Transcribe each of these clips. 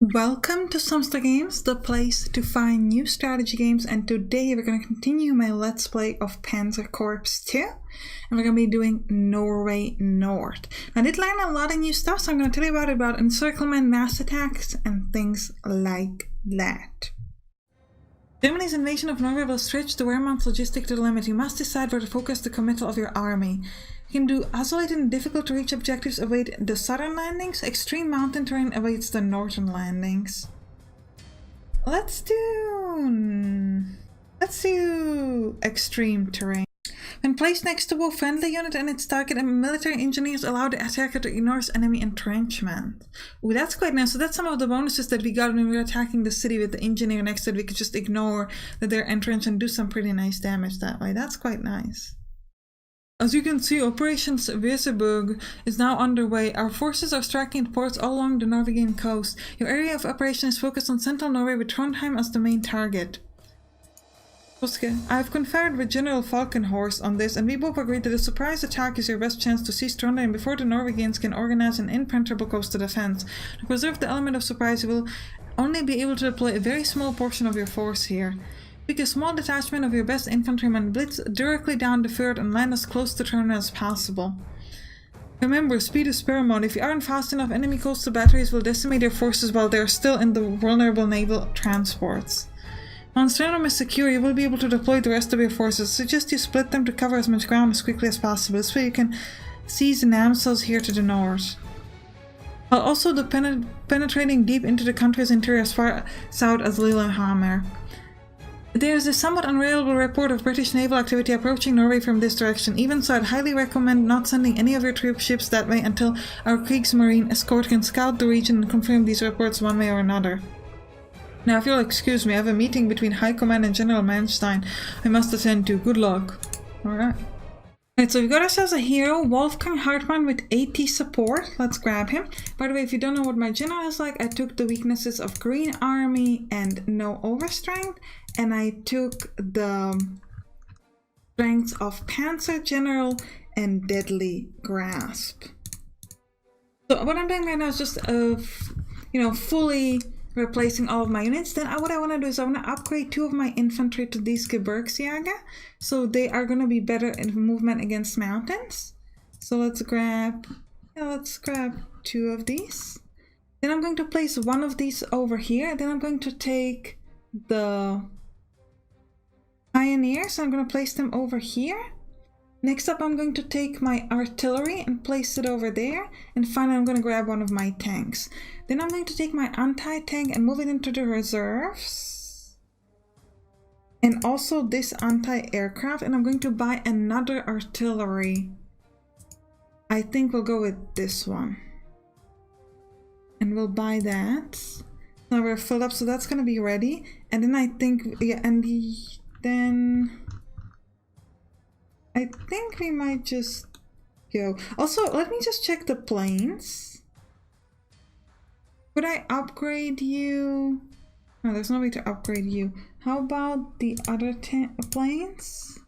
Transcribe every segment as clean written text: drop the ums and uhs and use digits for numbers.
Welcome to Sampstra Games, the place to find new strategy games, and today we're going to continue my Let's Play of Panzer Corps 2, and we're going to be doing Norway North. I did learn a lot of new stuff, so I'm going to tell you about encirclement, mass attacks, and things like that. Germany's invasion of Norway will stretch the Wehrmacht's logistic to the limit. You must decide where to focus the committal of your army. You can do isolated and difficult to reach objectives await the southern landings. Extreme mountain terrain awaits the northern landings. Let's do extreme terrain. When placed next to a friendly unit and its target, military engineers allow the attacker to ignore enemy entrenchment. Ooh, that's quite nice. So that's some of the bonuses that we got when we were attacking the city with the engineer next to it. We could just ignore that they're entrenched and do some pretty nice damage that way. That's quite nice. As you can see, Operation Weserburg is now underway. Our forces are striking ports all along the Norwegian coast. Your area of operation is focused on central Norway with Trondheim as the main target. I've conferred with General Falkenhorst on this, and we both agreed that a surprise attack is your best chance to seize Trondheim before the Norwegians can organize an impenetrable coastal defense. To preserve the element of surprise, you will only be able to deploy a very small portion of your force here. Pick a small detachment of your best infantrymen, blitz directly down the fjord, and land as close to Trondheim as possible. Remember, speed is paramount. If you aren't fast enough, enemy coastal batteries will decimate your forces while they are still in the vulnerable naval transports. Once Trondheim is secure, you will be able to deploy the rest of your forces. I suggest you split them to cover as much ground as quickly as possible. This way you can seize the Namsels here to the north. While also penetrating deep into the country's interior as far south as Lillehammer. There is a somewhat unreliable report of British naval activity approaching Norway from this direction. Even so, I'd highly recommend not sending any of your troop ships that way until our Kriegsmarine escort can scout the region and confirm these reports one way or another. Now, if you'll excuse me, I have a meeting between High Command and General Manstein I must attend to. Good luck. Alright. Alright, so we've got ourselves a hero, Wolfgang Hartmann with 80 support. Let's grab him. By the way, if you don't know what my general is like, I took the weaknesses of Green Army and no overstrength, and I took the strengths of Panzer General and Deadly Grasp. So what I'm doing right now is just fully replacing all of my units. Then what I want to do is I want to upgrade 2 of my infantry to these Gebirgsjäger, so they are going to be better in movement against mountains. So let's grab 2 of these. Then I'm going to place 1 of these over here. Then I'm going to take the pioneers. I'm going to place them over here. Next up, I'm going to take my artillery and place it over there. And finally, I'm going to grab 1 of my tanks. Then I'm going to take my anti-tank and move it into the reserves. And also this anti-aircraft. And I'm going to buy another artillery. I think we'll go with this one. And we'll buy that. Now we're filled up, so that's going to be ready. And then I think, I think we might just go. Also, let me just check the planes. Could I upgrade you? No, there's no way to upgrade you. How about the other planes?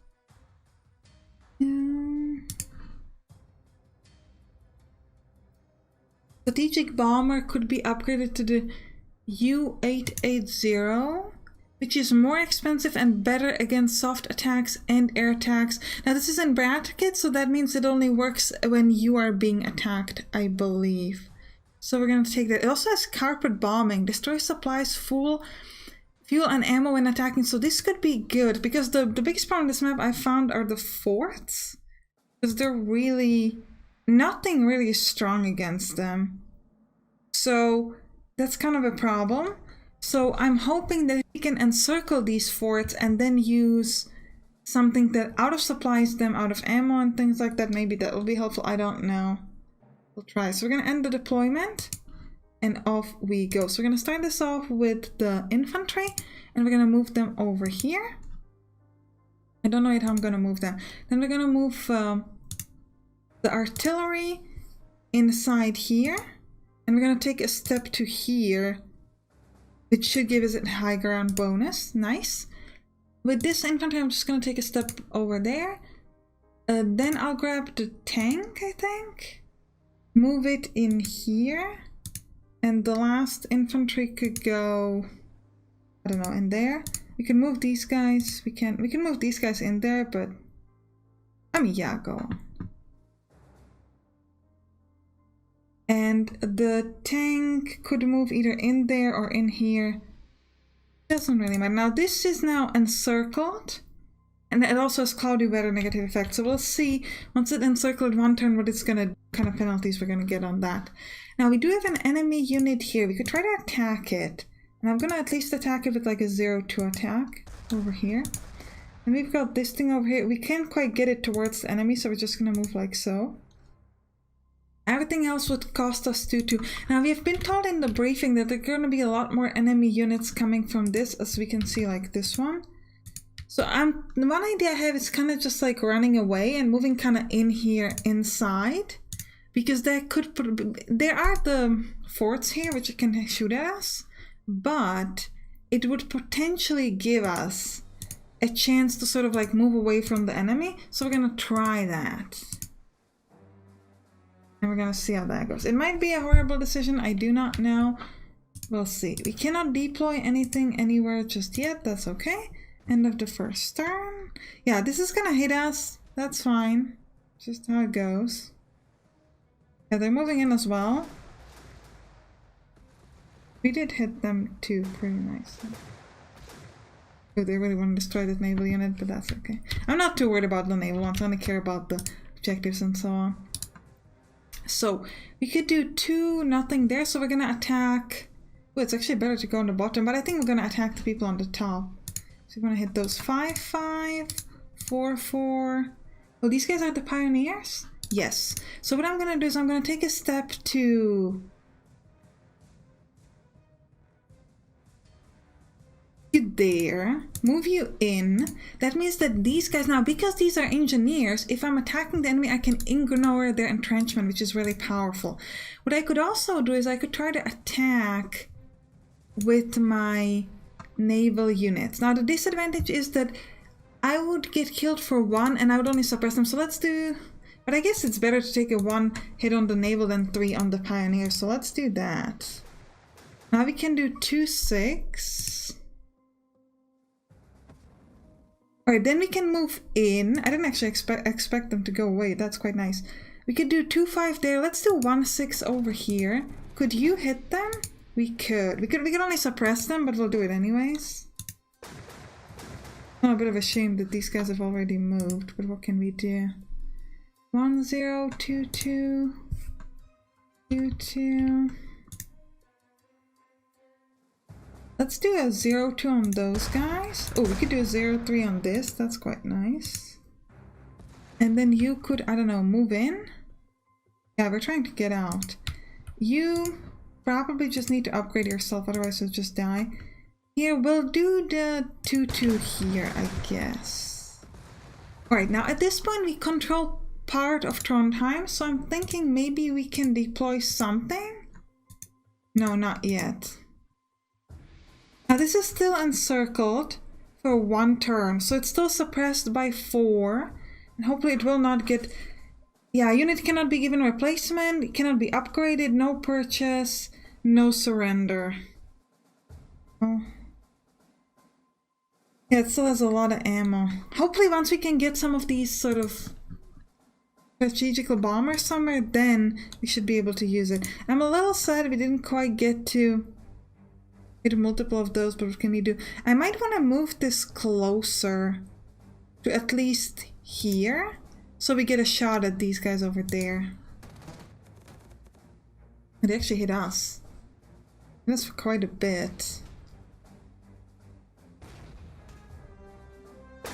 Strategic bomber could be upgraded to the U-880. Which is more expensive and better against soft attacks and air attacks. Now this is in brackets, so that means it only works when you are being attacked, I believe. So we're going to take that. It also has carpet bombing. Destroy supplies, fuel and ammo when attacking. So this could be good, because the biggest problem on this map I found are the forts. Because they're nothing really strong against them. So that's kind of a problem. So I'm hoping that we can encircle these forts and then use something that out of supplies them, out of ammo and things like that. Maybe that will be helpful. I don't know. We'll try. So we're going to end the deployment and off we go. So we're going to start this off with the infantry and we're going to move them over here. I don't know yet how I'm going to move them. Then we're going to move the artillery inside here. And we're going to take a step to here. It should give us a high ground bonus. Nice. With this infantry, I'm just going to take a step over there. Then I'll grab the tank, I think. Move it in here. and the last infantry could go, I don't know, in there. We can move these guys. We can move these guys in there, but I mean, yeah, go on. And the tank could move either in there or in here. Doesn't really matter. Now this is now encircled, and it also has cloudy weather negative effect. So we'll see once it encircled one turn what it's gonna kind of penalties we're gonna get on that. Now we do have an enemy unit here. We could try to attack it, and I'm gonna at least attack it with like a 0-2 attack over here. And we've got this thing over here. We can't quite get it towards the enemy, so we're just gonna move like so. Everything else would cost us 2-2. Now we have been told in the briefing that there are going to be a lot more enemy units coming from this, as we can see, like this one. So the one idea I have is kind of just like running away and moving kind of in here inside, because there are the forts here which can shoot at us, but it would potentially give us a chance to sort of like move away from the enemy. So we're gonna try that. And we're gonna see how that goes. It might be a horrible decision, I do not know. We'll see. We cannot deploy anything anywhere just yet, that's okay. End of the first turn. Yeah, this is gonna hit us, that's fine. Just how it goes. Yeah, they're moving in as well. We did hit them too, pretty nicely. Oh, they really want to destroy that naval unit, but that's okay. I'm not too worried about the naval ones, I only care about the objectives and so on. So we could do 2-0 there, so we're gonna attack. Well, it's actually better to go on the bottom, but I think we're gonna attack the people on the top. So we're gonna hit those 5-5, 4-4. Oh, these guys are the pioneers? Yes. So what I'm gonna do is I'm gonna take a step to you there, move you in. That means that these guys now, because these are engineers, if I'm attacking the enemy I can ignore their entrenchment, which is really powerful. What I could also do is I could try to attack with my naval units. Now the disadvantage is that I would get killed for 1 and I would only suppress them, so let's do, but I guess it's better to take a 1 hit on the naval than 3 on the pioneers, so let's do that. Now we can do 2-6. Alright, then we can move in. I didn't actually expect them to go away. That's quite nice. We could do 2-5 there. Let's do 1-6 over here. Could you hit them? We could. We could only suppress them, but we'll do it anyways. Oh, a bit of a shame that these guys have already moved, but what can we do? 1-0, 2-2, 2-2. Let's do a 0-2 on those guys. Oh, we could do a 0-3 on this. That's quite nice. And then you could, I don't know, move in? Yeah, we're trying to get out. You probably just need to upgrade yourself, otherwise you'll just die. Here, we'll do the 2-2 here, I guess. Alright, now at this point we control part of Trondheim, so I'm thinking maybe we can deploy something? No, not yet. Now this is still encircled for 1 turn, so it's still suppressed by 4, and hopefully it will not get... Yeah, unit cannot be given replacement, it cannot be upgraded, no purchase, no surrender. Oh. Yeah, it still has a lot of ammo. Hopefully once we can get some of these sort of strategical bombers somewhere, then we should be able to use it. I'm a little sad we didn't quite get to multiple of those, but what can we do? I might want to move this closer to at least here, so we get a shot at these guys over there. They actually hit us. That's for quite a bit.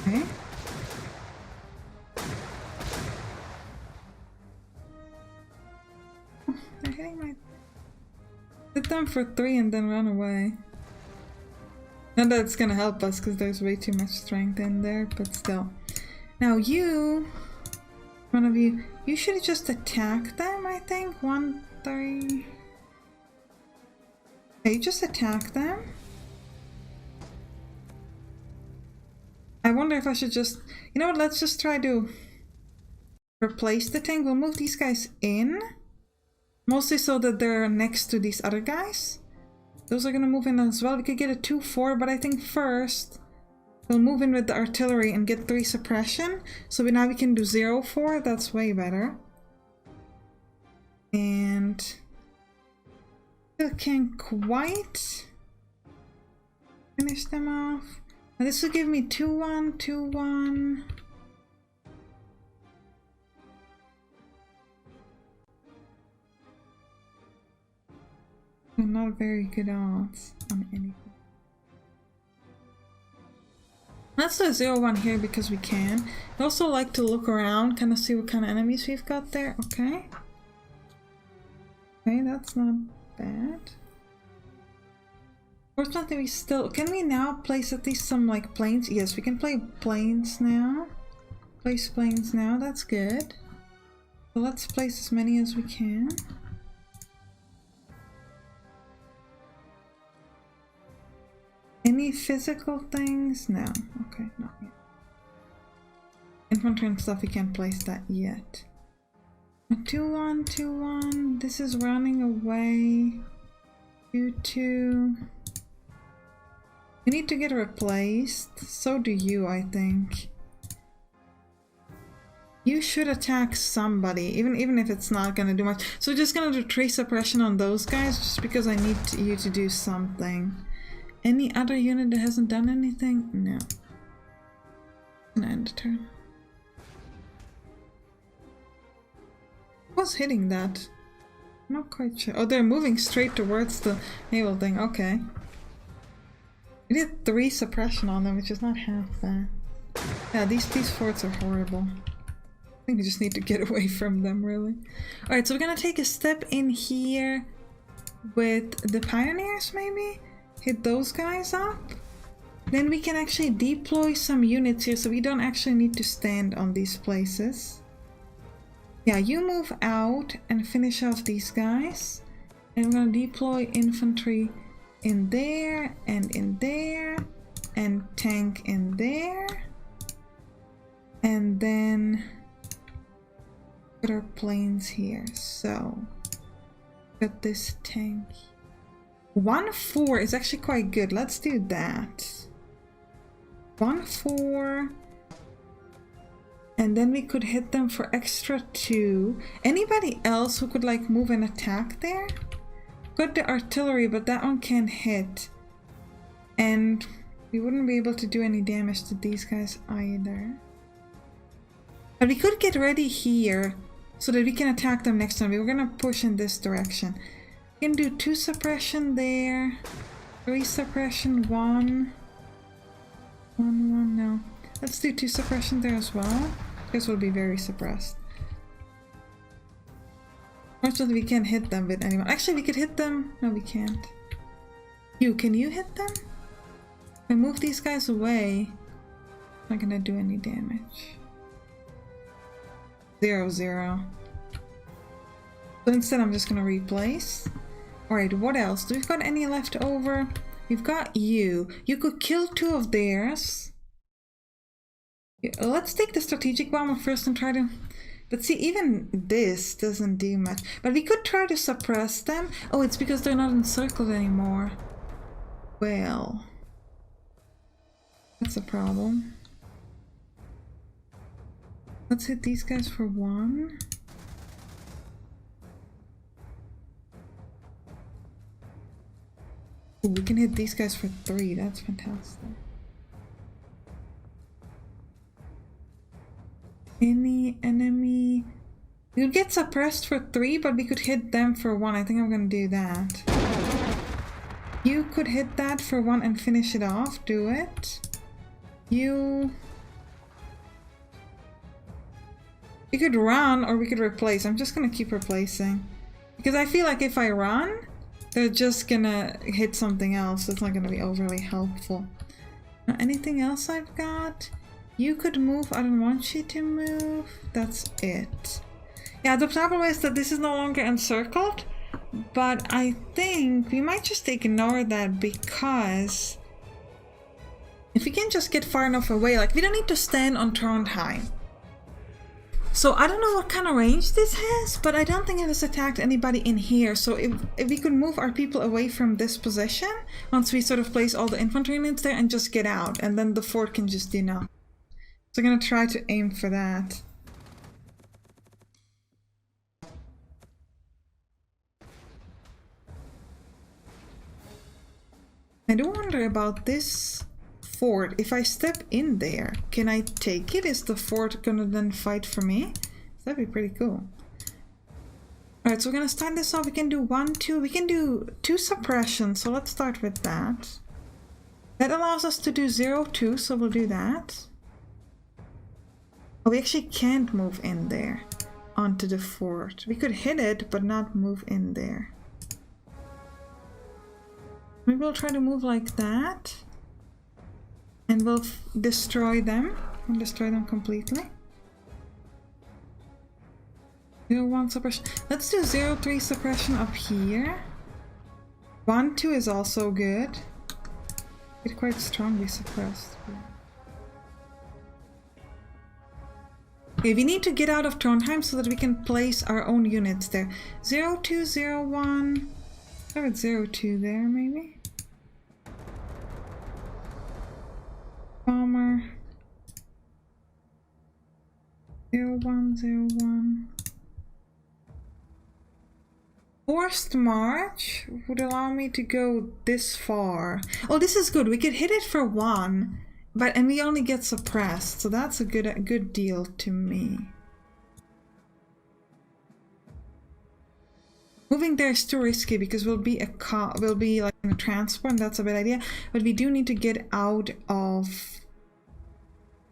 Okay. Oh, they're hitting my... Hit them for 3 and then run away. Not that it's gonna help us because there's way too much strength in there, but still. Now you, one of you should just attack them, I think. 1, 3. Okay, just attack them. I wonder if I should just, you know what, let's just try to replace the tank. We'll move these guys in. Mostly so that they're next to these other guys. Those are gonna move in as well. We could get a 2-4, but I think first we'll move in with the artillery and get 3 suppression. So now we can do 0-4. That's way better. And still can't quite finish them off. And this will give me 2-1, 2-1. Not very good odds on anything. Let's do 0-1 here because we can. I also like to look around, kind of see what kind of enemies we've got there. Okay. Okay, that's not bad. Fortunately, we still... Can we now place at least some, like, planes? Yes, we can play planes now. Place planes now, that's good. So let's place as many as we can. Any physical things? No. Okay, not yet. Infantry and stuff, we can't place that yet. 2-1, 2-1. This is running away. 2-2. You need to get replaced. So do you, I think. You should attack somebody, even if it's not gonna do much. So we're just gonna do 3 suppression on those guys, just because I need you to do something. Any other unit that hasn't done anything? No. I'm gonna end the turn. What's hitting that? I'm not quite sure. Oh, they're moving straight towards the naval thing. Okay. We did 3 suppression on them, which is not half bad. Yeah, these forts are horrible. I think we just need to get away from them, really. Alright, so we're gonna take a step in here with the pioneers, maybe? Hit those guys up. Then we can actually deploy some units here, so we don't actually need to stand on these places. Yeah, you move out and finish off these guys. And we're gonna deploy infantry in there, and tank in there. And then put our planes here. So, got this tank. 1-4 is actually quite good. Let's do that. 1-4. And then we could hit them for extra 2. Anybody else who could like move and attack there? Got the artillery, but that one can't hit. And we wouldn't be able to do any damage to these guys either. But we could get ready here so that we can attack them next time. We were gonna push in this direction. We can do 2 suppression there, 3 suppression, 1, no. Let's do 2 suppression there as well. This will be very suppressed. Fortunately, we can't hit them with anyone. Actually, we could hit them. No, we can't. Can you hit them? If I move these guys away, I'm not gonna do any damage. 0-0. So instead, I'm just gonna replace. Alright, what else? Do we got any left over? We've got you. You could kill 2 of theirs. Let's take the strategic bomber first and try to... But see, even this doesn't do much. But we could try to suppress them. Oh, it's because they're not encircled anymore. Well... That's a problem. Let's hit these guys for 1. Ooh, we can hit these guys for 3. That's fantastic. Any enemy... We would get suppressed for 3, but we could hit them for 1. I think I'm gonna do that. You could hit that for 1 and finish it off. Do it. You could run or we could replace. I'm just gonna keep replacing. Because I feel like if I run, they're just gonna hit something else. It's not gonna be overly helpful. Now, anything else I've got? You could move. I don't want you to move. That's it. Yeah, the problem is that this is no longer encircled. But I think we might just ignore that because if we can just get far enough away, like we don't need to stand on Trondheim. So I don't know what kind of range this has, but I don't think it has attacked anybody in here. So if we could move our people away from this position, once we sort of place all the infantry units there and just get out, and then the fort can just do nothing. So I'm gonna try to aim for that. I do wonder about this fort. If I step in there, can I take it? Is the fort gonna then fight for me? That'd be pretty cool. Alright, so we're gonna start this off. We can do 1, 2. We can do 2 suppression, so let's start with that. That allows us to do 0, 2, so we'll do that. Oh, we actually can't move in there onto the fort. We could hit it, but not move in there. Maybe we'll try to move like that. And we'll destroy them. We'll destroy them completely. 0, 1 suppression. Let's do 0, 3 suppression up here. 1, 2 is also good. It's quite strongly suppressed. Okay, we need to get out of Trondheim so that we can place our own units there. 0, 2, 0, 1. Start with 0, 2 there, maybe. Bomber. 0, 1, 0, 1. Forced march would allow me to go this far. Oh, this is good. We could hit it for 1, and we only get suppressed, so that's a good deal to me. Moving there is too risky because we'll be like in a transport, and that's a bad idea. But we do need to get out of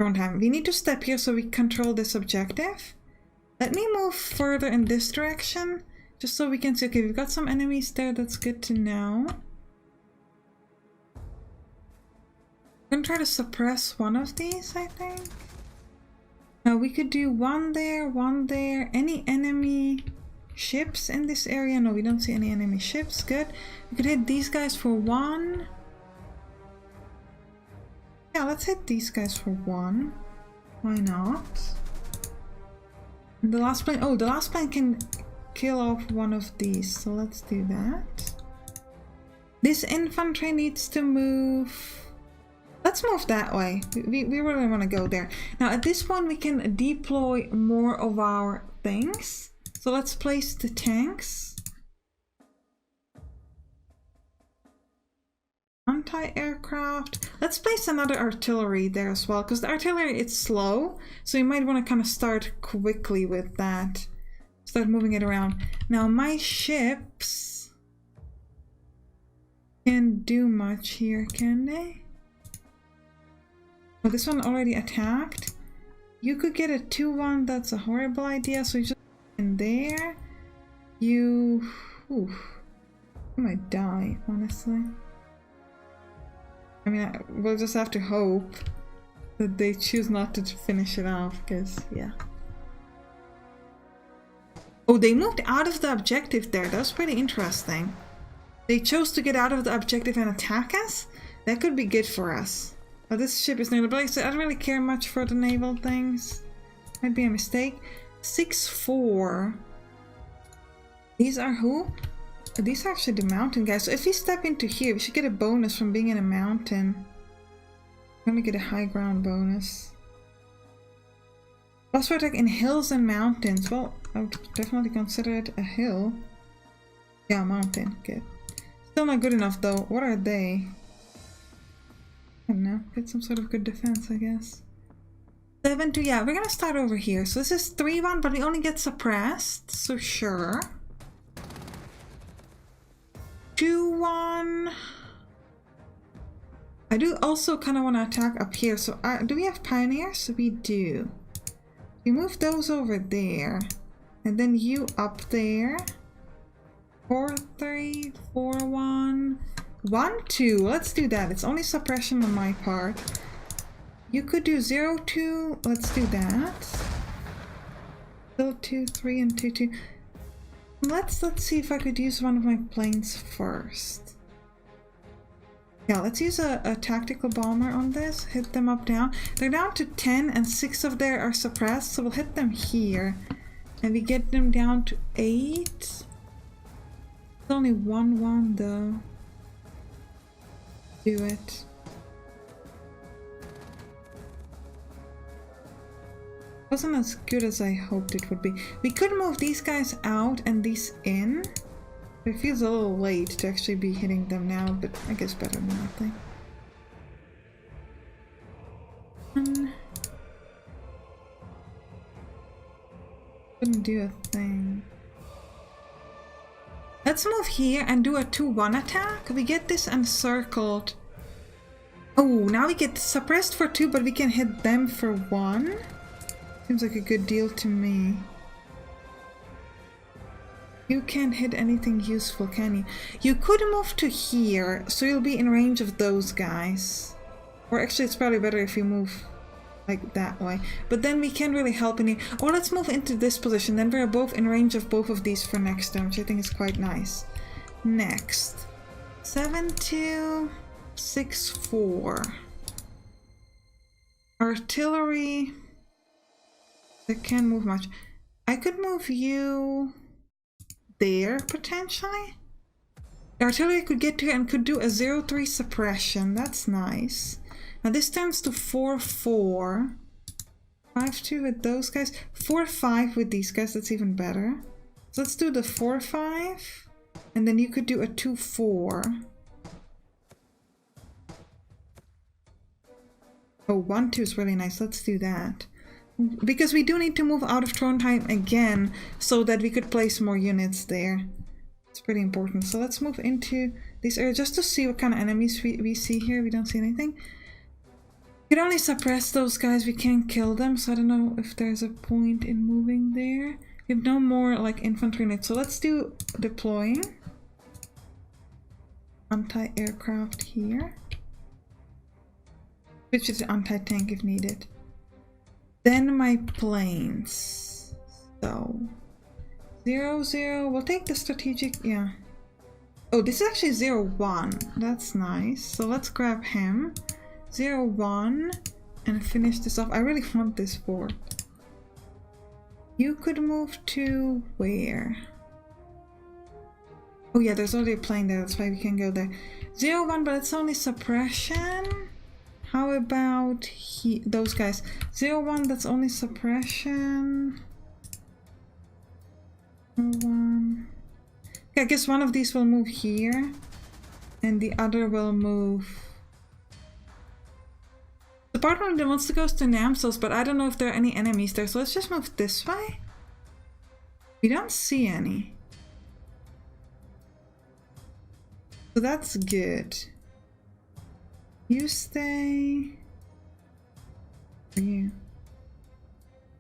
Trondheim. We need to step here so we control this objective. Let me move further in this direction, just so we can see. Okay, we've got some enemies there. That's good to know. I'm gonna try to suppress one of these, I think. Now we could do 1 there, 1 there. Any enemy ships in this area? No, we don't see any enemy ships. Good. We could hit these guys for 1. Yeah, let's hit these guys for 1. Why not? And the last plane. Oh, the last plane can kill off one of these, so let's do that. This infantry needs to move. Let's move that way. We really want to go there. Now at this point we can deploy more of our things. So let's place the tanks. Anti-aircraft. Let's place another artillery there as well, because the artillery, it's slow. So you might want to kind of start quickly with that. Start moving it around. Now my ships can't do much here, can they? Oh, this one already attacked. You could get a 2-1, that's a horrible idea, so you just in there. You might die, honestly. I mean, we'll just have to hope that they choose not to finish it off, because, yeah. Oh, they moved out of the objective there. That was pretty interesting. They chose to get out of the objective and attack us? That could be good for us. But this ship is nearly black, so I don't really care much for the naval things. Might be a mistake. 6-4. These are who? These are actually the mountain guys. So if we step into here, we should get a bonus from being in a mountain. I'm gonna get a high ground bonus. Plus for attack in hills and mountains. Well, I would definitely consider it a hill. Yeah, mountain. Good. Still not good enough though. What are they? I don't know. Get some sort of good defense, I guess. 7-2. Yeah, we're gonna start over here. So this is 3-1, but we only get suppressed. So sure. 2-1. I do also kind of want to attack up here. So do we have pioneers? We do. We move those over there. And then you up there. 4-3, 4-1. 1-2. Let's do that. It's only suppression on my part. You could do 0-2. Let's do that. 0-2-3 and 2-2. Let's see if I could use one of my planes first. Yeah, let's use a tactical bomber on this. Hit them up down. They're down to 10 and 6 of there are suppressed, so we'll hit them here. And we get them down to 8. It's only 1-1 though. Do it. Wasn't as good as I hoped it would be. We could move these guys out and these in. It feels a little late to actually be hitting them now, but I guess better than nothing. Couldn't do a thing. Let's move here and do a 2-1 attack. We get this encircled. Oh, now we get suppressed for 2, but we can hit them for 1. Seems like a good deal to me. You can't hit anything useful, can you? You could move to here, so you'll be in range of those guys. Or actually, it's probably better if you move like that way. But then we can't really help any. Or let's move into this position. Then we're both in range of both of these for next turn, which I think is quite nice. Next. 7-2, 6-4. Artillery. They can't move much. I could move you there, potentially. The artillery could get to here and could do a 0-3 suppression. That's nice. Now this turns to 4-4. 5-2 with those guys. 4-5 with these guys. That's even better. So let's do the 4-5. And then you could do a 2-4. Oh, 1-2 is really nice. Let's do that. Because we do need to move out of Trondheim again so that we could place more units there. It's pretty important. So let's move into this area just to see what kind of enemies we see here. We don't see anything. We can only suppress those guys. We can't kill them. So I don't know if there's a point in moving there. We have no more like infantry units. So let's do deploying. Anti-aircraft here. Switch it to anti-tank if needed. Then my planes. So 0-0. We'll take the strategic. Yeah. Oh, this is actually 0-1. That's nice. So let's grab him. 0-1 and finish this off. I really want this fort. You could move to where? Oh yeah, there's already a plane there. That's why we can go there. 0-1, but it's only suppression. How about those guys? 0-1, that's only suppression. 0-1. Okay, I guess one of these will move here. And the other will move... The part one that wants to go to Namsos, but I don't know if there are any enemies there. So let's just move this way. We don't see any. So that's good. You stay. For you.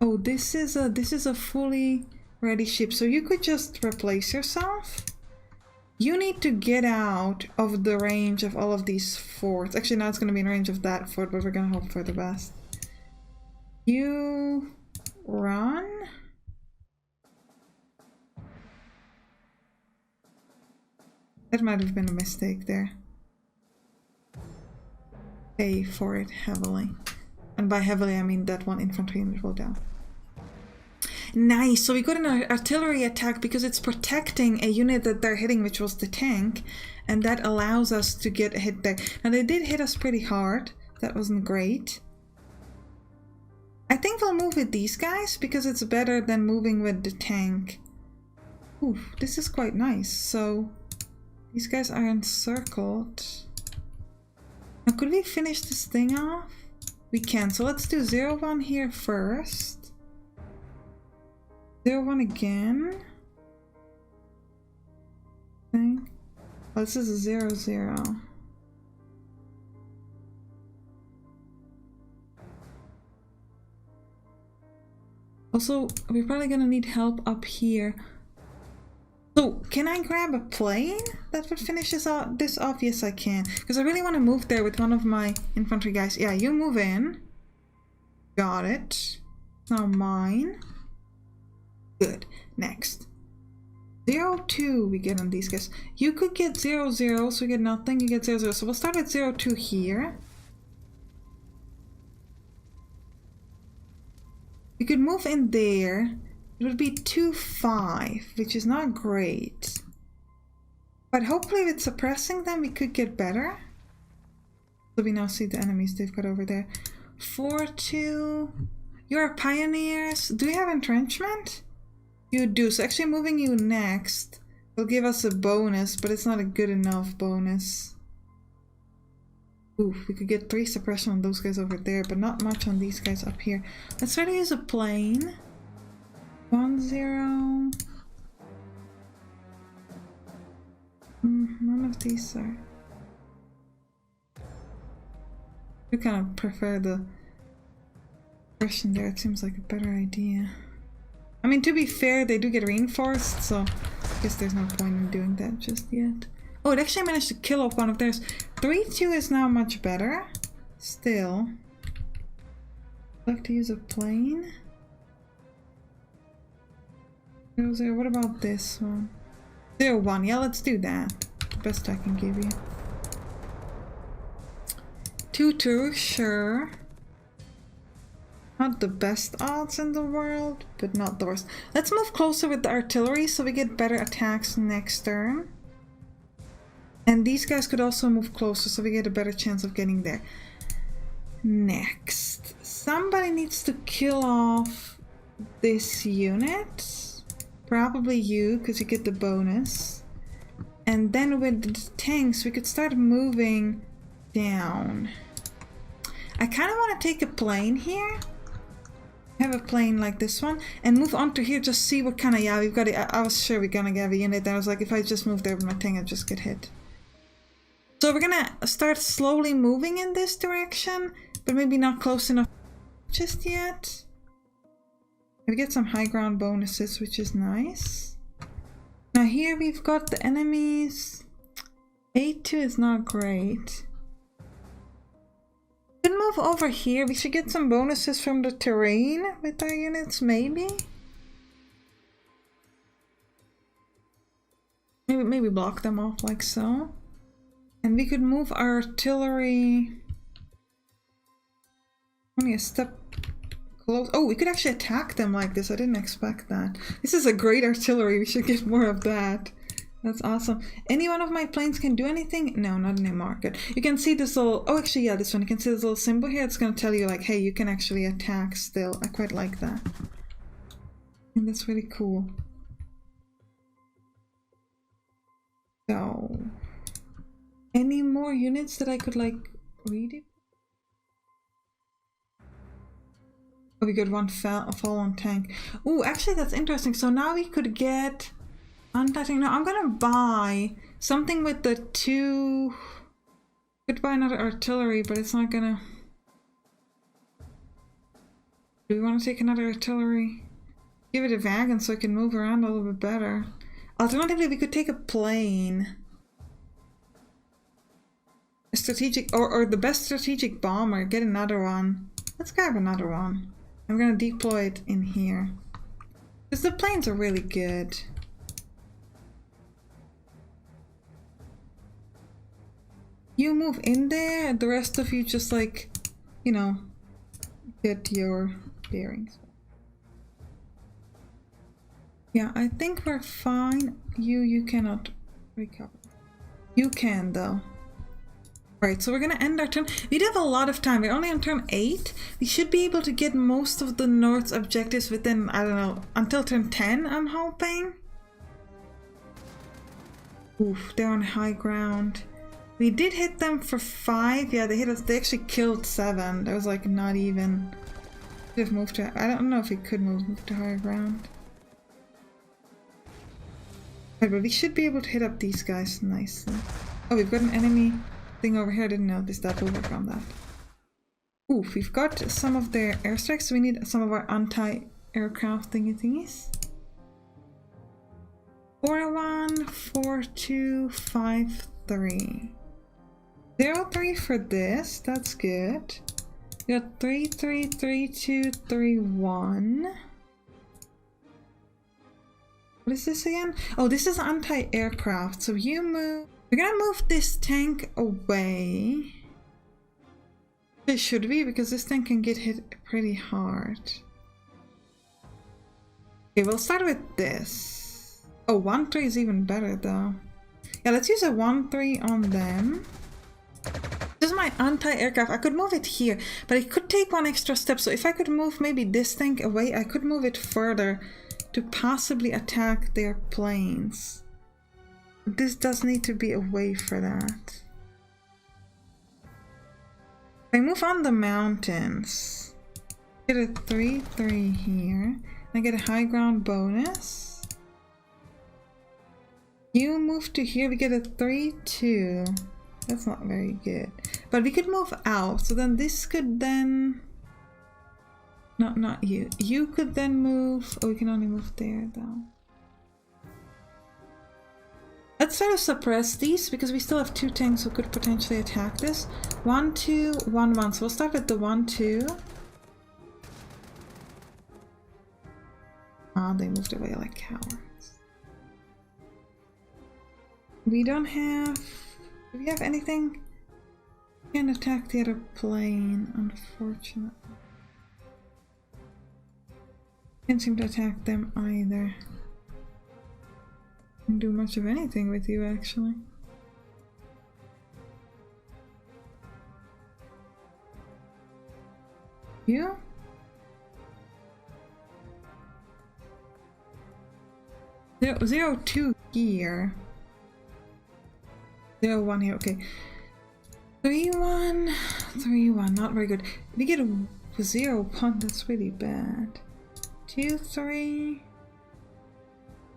Oh, this is a fully ready ship. So you could just replace yourself. You need to get out of the range of all of these forts. Actually, now it's going to be in range of that fort, but we're going to hope for the best. You run. That might have been a mistake there. Pay for it heavily. And by heavily, I mean that one infantry unit will down. Nice, so we got an artillery attack because it's protecting a unit that they're hitting, which was the tank, and that allows us to get a hit there. Now they did hit us pretty hard. That wasn't great. I think we'll move with these guys because it's better than moving with the tank. Ooh, this is quite nice. So these guys are encircled. Now could we finish this thing off? We can, so let's do 0-1 here first. 0-1 again. Oh, this is a 0-0. Also, we're probably gonna need help up here. So, can I grab a plane that would finish this off? Yes, I can. Because I really want to move there with one of my infantry guys. Yeah, you move in. Got it. Now mine. Good. Next. 0-2 we get on these guys. You could get 0-0, so we get nothing. You get 0-0. So we'll start at 0-2 here. We could move in there. It would be 2-5, which is not great. But hopefully with suppressing them, we could get better. So we now see the enemies they've got over there. 4-2. You're pioneers. Do you have entrenchment? You do. So actually moving you next will give us a bonus, but it's not a good enough bonus. Oof, we could get 3 suppression on those guys over there, but not much on these guys up here. Let's try to use a plane. 1-0. None of these are. I kind of prefer the suppression there. It seems like a better idea. I mean, to be fair, they do get reinforced, so I guess there's no point in doing that just yet. Oh, it actually managed to kill off one of theirs. 3-2 is now much better. Still. I'd like to use a plane. 0-0. What about this one? 0-1. Yeah, let's do that. The best I can give you. 2-2, sure. Not the best odds in the world, but not the worst. Let's move closer with the artillery so we get better attacks next turn. And these guys could also move closer so we get a better chance of getting there. Next. Somebody needs to kill off this unit. Probably you, because you get the bonus. And then with the tanks, we could start moving down. I kind of want to take a plane here. Have a plane like this one and move on to here, just see what kind of, yeah, we've got it. I was sure we're gonna get a unit there. I was like, if I just move there with my tank, I'd just get hit. So we're gonna start slowly moving in this direction, but maybe not close enough just yet. We get some high ground bonuses, which is nice. Now here we've got the enemies. 8-2 is not great. We can move over here. We should get some bonuses from the terrain with our units, maybe. Maybe block them off like so. And we could move our artillery only a step close. Oh, we could actually attack them like this. I didn't expect that. This is a great artillery. We should get more of that. That's awesome. Any one of my planes can do anything? No, not in a market. You can see this little... Oh, actually, yeah, this one. You can see this little symbol here. It's going to tell you, like, hey, you can actually attack still. I quite like that. And that's really cool. So... Any more units that I could, like, read it? Oh, we got one fallen tank. Oh, actually, that's interesting. So now we could get... Untouching. No, I'm gonna buy something with the 2. Could buy another artillery, but it's not gonna. Do we want to take another artillery? Give it a wagon so I can move around a little bit better. Alternatively, we could take a plane. A strategic, or the best strategic bomber. Get another one. Let's grab another one. I'm gonna deploy it in here because the planes are really good. You move in there, and the rest of you just, like, you know, get your bearings. Yeah, I think we're fine. You cannot recover. You can, though. Right, so we're gonna end our turn. We do have a lot of time. We're only on turn 8. We should be able to get most of the North's objectives within, I don't know, until turn 10, I'm hoping. Oof, they're on high ground. We did hit them for 5. Yeah, they hit us. They actually killed 7. That was like not even. Could have moved to. I don't know if we could move to higher ground. Okay, but we should be able to hit up these guys nicely. Oh, we've got an enemy thing over here. I didn't notice that. We'll work on that. Oof, we've got some of their airstrikes. So we need some of our anti-aircraft thingies. 4-1, 4-2, 5-3. 0-3 for this, that's good. We got 3-3, 3-2, 3-1. What is this again? Oh, this is anti-aircraft. So you move. We're gonna move this tank away. Should we? Because this tank can get hit pretty hard. Okay, we'll start with this. Oh, 1-3 is even better though. Yeah, let's use a 1-3 on them. This is my anti-aircraft. I could move it here, but it could take one extra step. So if I could move maybe this tank away, I could move it further to possibly attack their planes. This does need to be away for that. I move on the mountains. Get a 3-3 here. I get a high ground bonus. You move to here, we get a 3-2. That's not very good. But we could move out, so then this could then... No, not you. You could then move... Oh, we can only move there though. Let's try to suppress these because we still have 2 tanks who could potentially attack this. 1-2, 1-1. So we'll start with the 1-2. Ah, they moved away like cowards. We don't have... Do we have anything? Can't attack the other plane, unfortunately. Can't seem to attack them either. Can't do much of anything with you, actually. You? Zero 2 here. 0-1 here, okay. 3-1, 3-1, not very good. We get a 0-1, that's really bad. 2-3.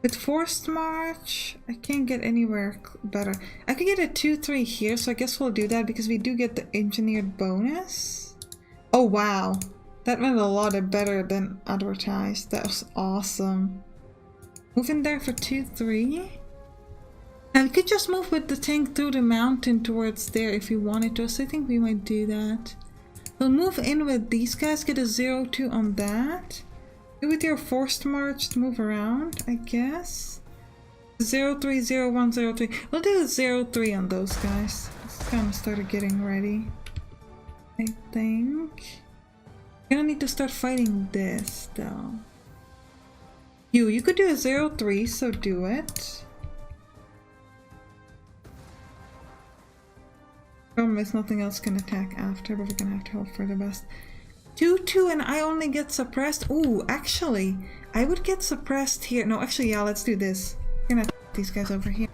With forced march, I can't get anywhere better. I could get a 2-3 here, so I guess we'll do that because we do get the engineered bonus. Oh wow, that went a lot better than advertised. That was awesome. Move in there for 2-3. And we could just move with the tank through the mountain towards there if we wanted to, so I think we might do that. We'll move in with these guys, get a 0-2 on that. Do with your forced march to move around, I guess. 0-3, 0-1, 0-3. We'll do a 0-3 on those guys. Let's kind of start getting ready, I think. We're gonna need to start fighting this though. You could do a 0-3, so do it. Problem is nothing else can attack after, but we're gonna have to hope for the best. 2-2 and I only get suppressed. Ooh, actually, I would get suppressed here. No, actually, yeah, let's do this. We're gonna attack these guys over here.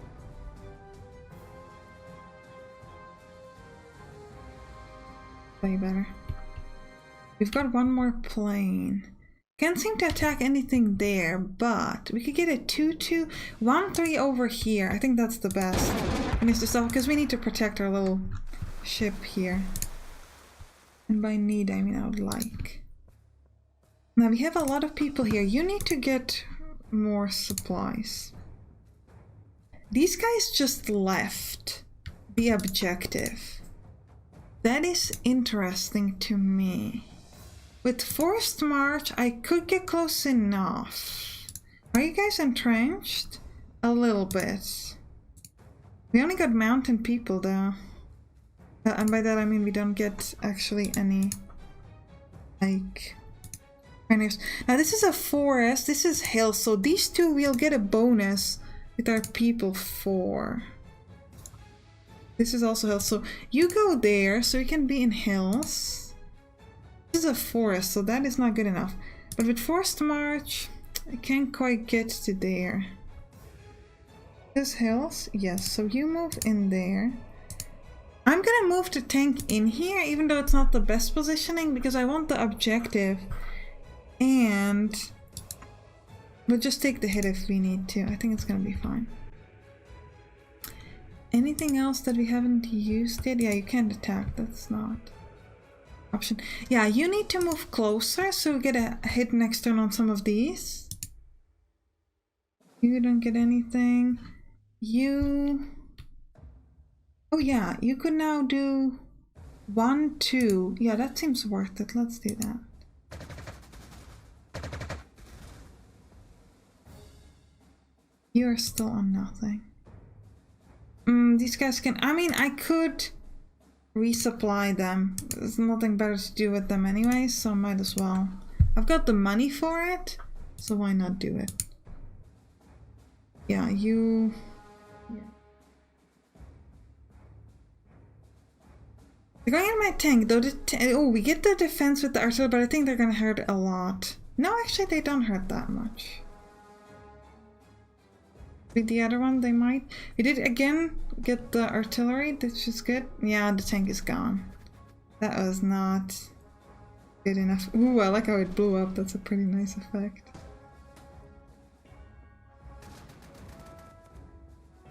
Way better. We've got one more plane. Can't seem to attack anything there, but we could get a 2-2, 1-3 over here. I think that's the best. Finish this off because we need to protect our little ship here. And by need, I mean I would like. Now we have a lot of people here. You need to get more supplies. These guys just left the objective. That is interesting to me. With forced march, I could get close enough. Are you guys entrenched? A little bit. We only got mountain people though. And by that I mean we don't get actually any, like, pioneers. Now this is a forest, this is hill, so these two we'll get a bonus with our people for. This is also hill, so you go there so you can be in hills. This is a forest, so that is not good enough. But with forced march, I can't quite get to there. This hills? Yes, so you move in there. I'm gonna move the tank in here, even though it's not the best positioning, because I want the objective. And we'll just take the hit if we need to. I think it's gonna be fine. Anything else that we haven't used yet? Yeah, you can't attack, that's not option. Yeah, you need to move closer so we get a hit next turn on some of these. You don't get anything. You... Oh yeah, you could now do 1-2. Yeah, that seems worth it. Let's do that. You're still on nothing. These guys can... I mean, I could resupply them. There's nothing better to do with them anyway, so might as well. I've got the money for it, so why not do it? Yeah, you... Yeah. They're going in my tank, though. Oh, we get the defense with the artillery, but I think they're gonna hurt a lot. No, actually, they don't hurt that much. With the other one, they might. We did again get the artillery, which is good. Yeah, the tank is gone. That was not good enough. Ooh, I like how it blew up. That's a pretty nice effect.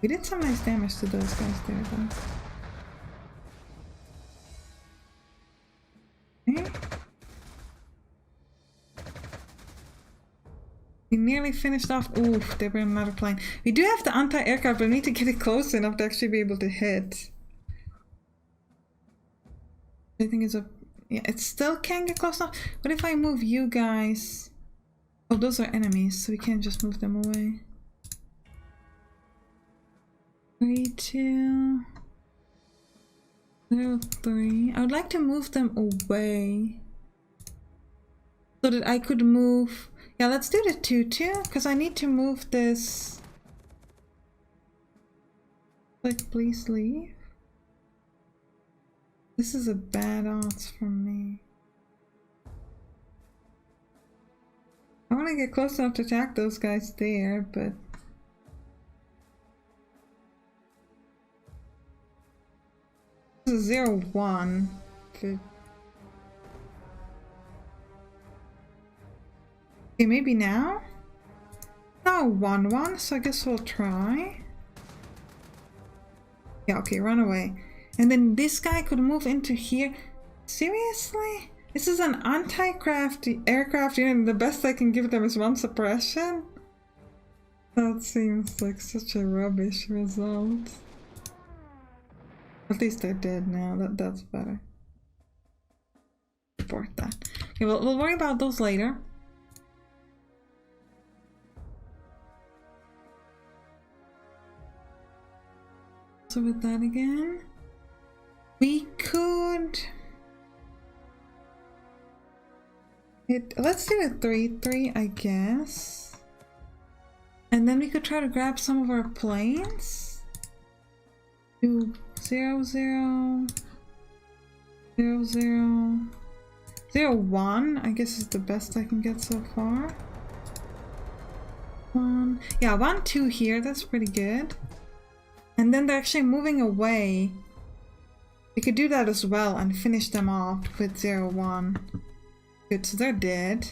We did some nice damage to those guys there, though. Okay. We nearly finished off. Oof, they were another plane. We do have the anti-aircraft, but we need to get it close enough to actually be able to hit. I think it's a... Yeah, it still can't get close enough. What if I move you guys? Oh, those are enemies, so we can't just move them away. 3, 2... 0, 3. I would like to move them away. So that I could move... Yeah, let's do the 2-2, because I need to move this. Like, please leave. This is a bad odds from me. I want to get close enough to attack those guys there, but... This is 0-1. But... Okay, maybe now? Now 1-1, so I guess we'll try. Yeah, okay, run away. And then this guy could move into here. Seriously? This is an anti-aircraft unit, the best I can give them is 1 suppression? That seems like such a rubbish result. At least they're dead now, that's better. Report that. Okay, well, we'll worry about those later. So with that again, we could let's do a 3-3, I guess, and then we could try to grab some of our planes. Do 0-0, 0-0, 0-1. I guess is the best I can get so far. 1, yeah, 1-2 here. That's pretty good. And then they're actually moving away. We could do that as well and finish them off with 0-1. Good, so they're dead.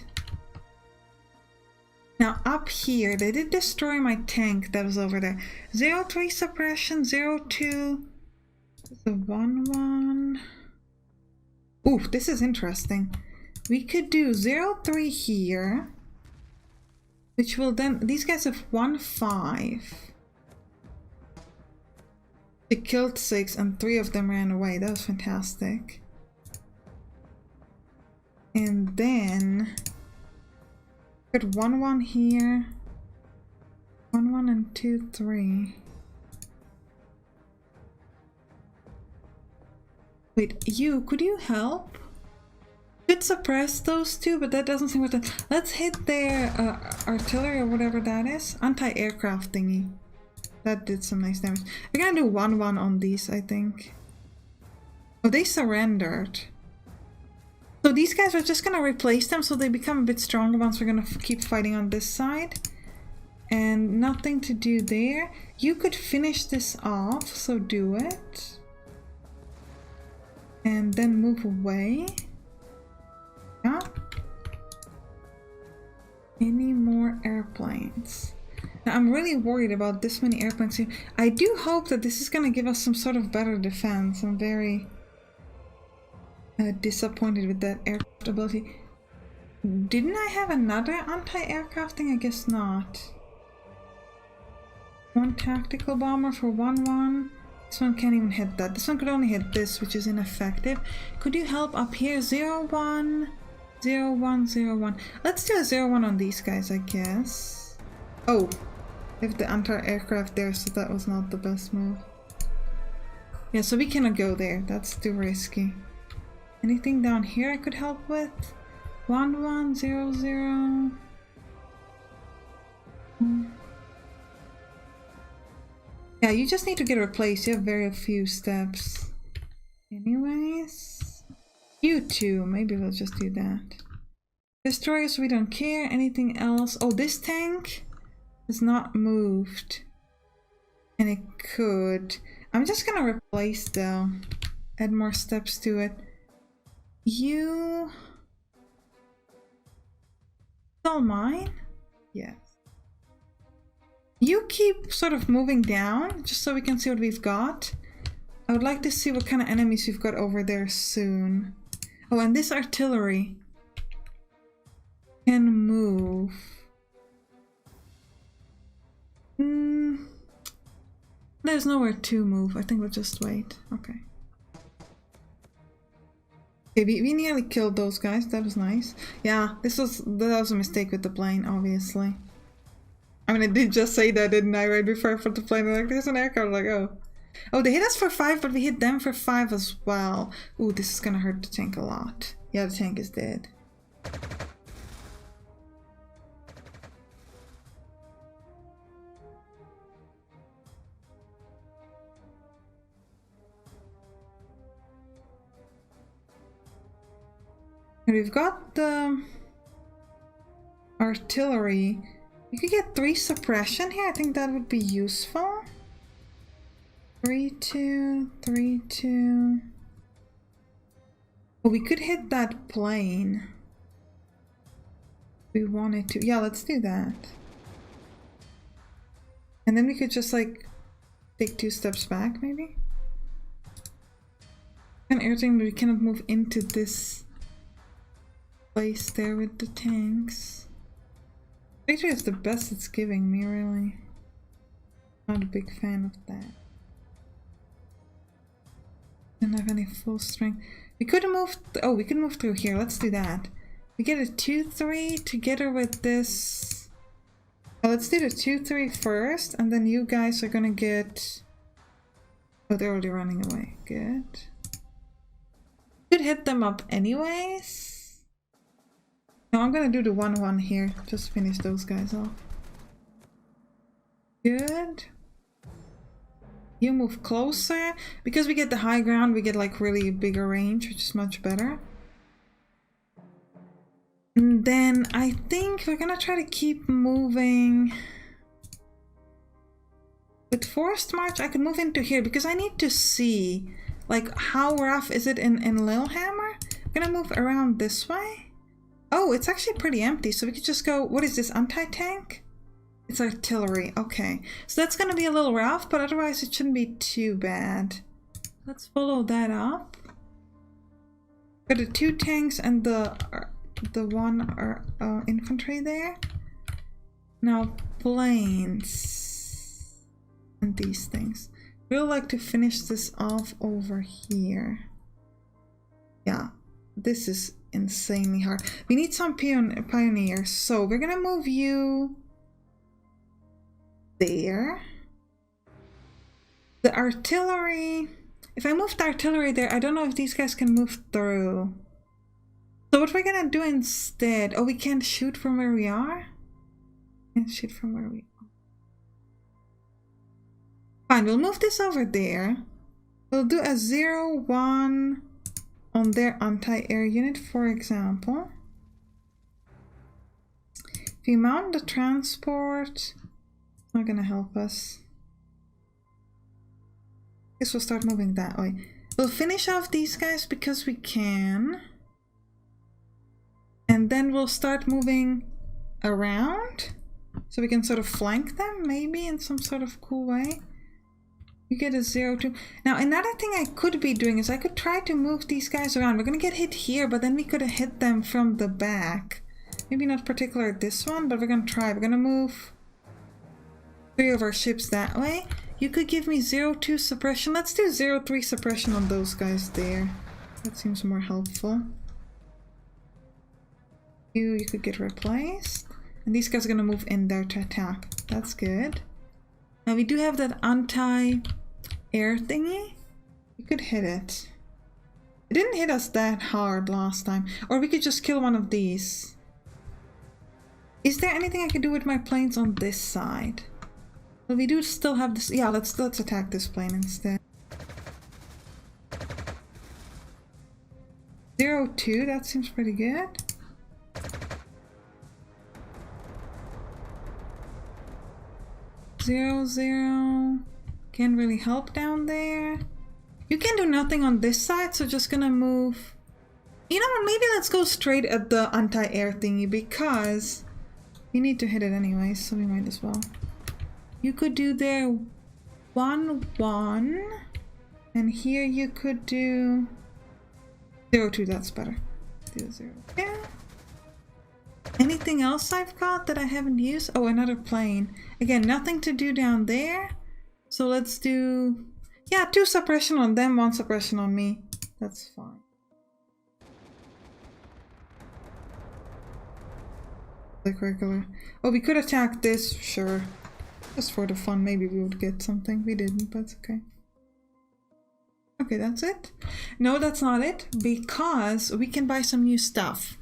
Now up here, they did destroy my tank that was over there. 0-3 suppression, 0-2. The 1-1. Ooh, this is interesting. We could do 0-3 here. Which will then, these guys have 1-5. They killed 6 and 3 of them ran away. That was fantastic. And then got 1-1 here. 1-1 and 2-3. Wait, could you help? Could suppress those two, but that doesn't seem worth it. Let's hit their artillery or whatever that is. Anti-aircraft thingy. That did some nice damage. We're gonna do 1-1 on these, I think. Oh, they surrendered. So these guys are just gonna replace them so they become a bit stronger once we're gonna keep fighting on this side. And nothing to do there. You could finish this off, so do it. And then move away. Yeah. Any more airplanes? Now, I'm really worried about this many airplanes here. I do hope that this is going to give us some sort of better defense. I'm very disappointed with that aircraft ability. Didn't I have another anti-aircraft thing? I guess not. 1 tactical bomber for 1-1. This one can't even hit that. This one could only hit this, which is ineffective. Could you help up here? 0-1, 0-1, 0-1. Let's do a 0-1 on these guys, I guess. Oh, If the anti-aircraft there, so that was not the best move. Yeah, so we cannot go there. That's too risky. Anything down here I could help with? 1100. Yeah, you just need to get replaced. You have very few steps. Anyways, you two. Maybe we'll just do that. Destroyers, we don't care. Anything else? Oh, this tank is not moved. And it could. I'm just gonna replace though. Add more steps to it. You... all mine? Yes. You keep sort of moving down, just so we can see what we've got. I would like to see what kind of enemies we've got over there soon. Oh, and this artillery can move. There's nowhere to move. I think we'll just wait. Okay. Okay, we nearly killed those guys. That was nice. Yeah, that was a mistake with the plane, obviously. I mean, I did just say that, didn't I? Right before I put the plane, like, there's an aircraft. Like, oh. Oh, they hit us for 5, but we hit them for 5 as well. Ooh, this is gonna hurt the tank a lot. Yeah, the tank is dead. And we've got the artillery. We could get 3 suppression here. I think that would be useful. 3-2, 3-2. Oh, we could hit that plane. We wanted to. Yeah, let's do that. And then we could just like take 2 steps back, maybe. And irritating that we cannot move into this place there with the tanks. Victory is the best it's giving me, really. Not a big fan of that. Don't have any full strength. We could move. Oh, we can move through here. Let's do that. We get a 2-3 together with this. Oh, let's do the 2-3 first, and then you guys are gonna get. Oh, they're already running away. Good. Could hit them up anyways. No, I'm gonna do the 1-1 here. Just finish those guys off. Good. You move closer. Because we get the high ground, we get like really bigger range, which is much better. And then I think we're gonna try to keep moving. With forced march, I could move into here because I need to see like how rough is it in Lillehammer. I'm gonna move around this way. Oh, it's actually pretty empty, so we could just go. What is this, anti-tank? It's artillery. Okay, so that's gonna be a little rough, but otherwise it shouldn't be too bad. Let's follow that up. Got the 2 tanks and the 1 infantry there. Now planes and these things. We'll like to finish this off over here. Yeah, this is insanely hard. We need some pioneers, so we're gonna move you there. The artillery, if I move the artillery there, I don't know if these guys can move through. So what we're gonna do instead, oh, we can't shoot from where we are? Can't shoot from where we are. Fine, we'll move this over there. We'll do a 0-1 on their anti-air unit, for example. If you mount the transport, it's not gonna help us. Guess we'll start moving that way. We'll finish off these guys because we can. And then we'll start moving around. So we can sort of flank them, maybe, in some sort of cool way. You get a 0-2. Now, another thing I could be doing is I could try to move these guys around. We're gonna get hit here, but then we could have hit them from the back. Maybe not particular this one, but we're gonna try. We're gonna move 3 of our ships that way. You could give me 0-2 suppression. Let's do 0-3 suppression on those guys there. That seems more helpful. You could get replaced. And these guys are gonna move in there to attack. That's good. Now we do have that anti-air thingy. We could hit it. It didn't hit us that hard last time. Or we could just kill one of these. Is there anything I can do with my planes on this side? Well, we do still have this. Yeah, let's attack this plane instead. 0-2, that seems pretty good. 0-0. Can't really help down there. You can do nothing on this side, so just gonna move. You know what, maybe let's go straight at the anti-air thingy because we need to hit it anyway, so we might as well. You could do there 1-1, and here you could do 0-2, that's better. 0-0. Yeah. Anything else I've got that I haven't used? Oh, another plane. Again, nothing to do down there. So let's do... Yeah, 2 suppression on them, 1 suppression on me. That's fine. Like regular. Oh, we could attack this, sure. Just for the fun, maybe we would get something. We didn't, but it's okay. Okay, that's it. No, that's not it, because we can buy some new stuff.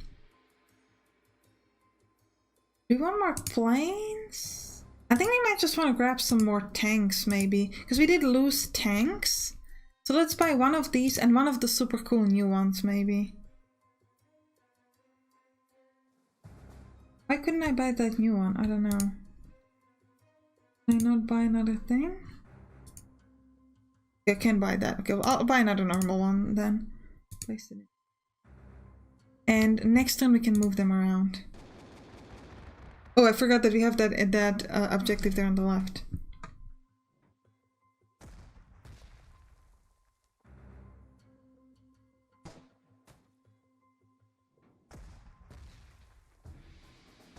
Do we want more planes? I think we might just want to grab some more tanks, maybe. Because we did lose tanks. So let's buy one of these and one of the super cool new ones, maybe. Why couldn't I buy that new one? I don't know. Can I not buy another thing? I can buy that. Okay, well, I'll buy another normal one then. Place it in. And next time we can move them around. Oh, I forgot that we have that objective there on the left.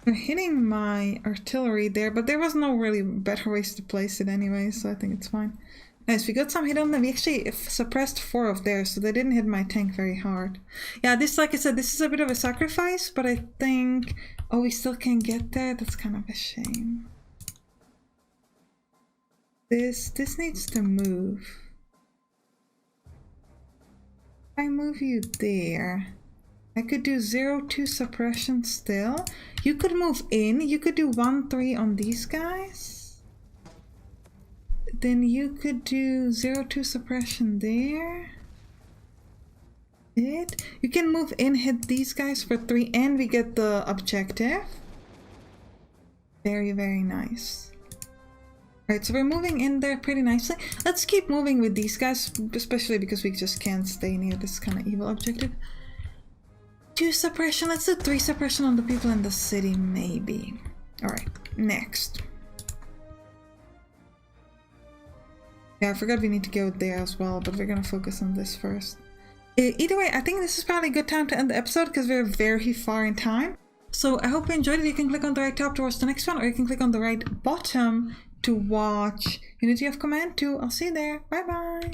We're hitting my artillery there, but there was no really better ways to place it anyway, so I think it's fine. Nice, we got some hit on them. We actually suppressed 4 of theirs, so they didn't hit my tank very hard. Yeah, this, like I said, this is a bit of a sacrifice, but I think... Oh, we still can't get there? That's kind of a shame. This needs to move. If I move you there, I could do 0-2 suppression still. You could move in. You could do 1-3 on these guys. Then you could do 0-2 suppression there. You can move in, hit these guys for 3, and we get the objective. Very, very nice. Alright, so we're moving in there pretty nicely. Let's keep moving with these guys, especially because we just can't stay near this kind of evil objective. 2 suppression. Let's do 3 suppression on the people in the city, maybe. Alright, next. Yeah, I forgot we need to go there as well, but we're gonna focus on this first. Either way, I think this is probably a good time to end the episode because we're very far in time. So I hope you enjoyed it. You can click on the right top to watch the next one, or you can click on the right bottom to watch Unity of Command 2. I'll see you there. Bye bye!